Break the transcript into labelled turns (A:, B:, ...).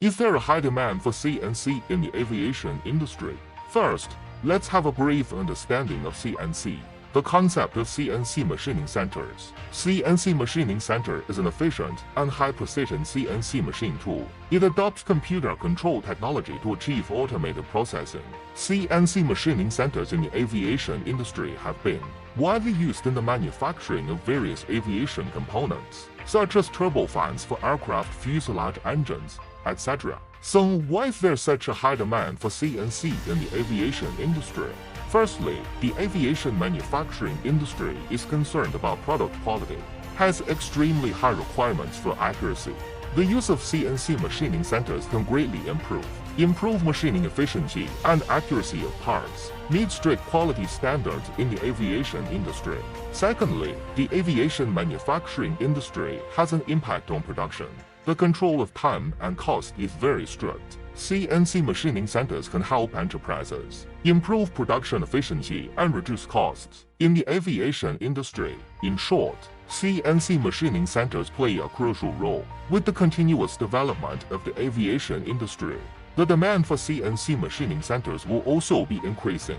A: Is there a high demand for CNC in the aviation industry? First, let's have a brief understanding of CNC. The concept of CNC machining centers. CNC machining center is an efficient and high-precision CNC machine tool. It adopts computer-controlled technology to achieve automated processing. CNC machining centers in the aviation industry have been widely used in the manufacturing of various aviation components, such as turbofans for aircraft fuselage engines, etc. So why is there such a high demand for CNC in the aviation industry? Firstly, the aviation manufacturing industry is concerned about product quality, has extremely high requirements for accuracy. The use of CNC machining centers can greatly improve machining efficiency and accuracy of parts, meet strict quality standards in the aviation industry. Secondly, the aviation manufacturing industry has an impact on production. The control of time and cost is very strict. CNC machining centers can help enterprises improve production efficiency and reduce costs in the aviation industry. In short, CNC machining centers play a crucial role with the continuous development of the aviation industry. The demand for CNC machining centers will also be increasing.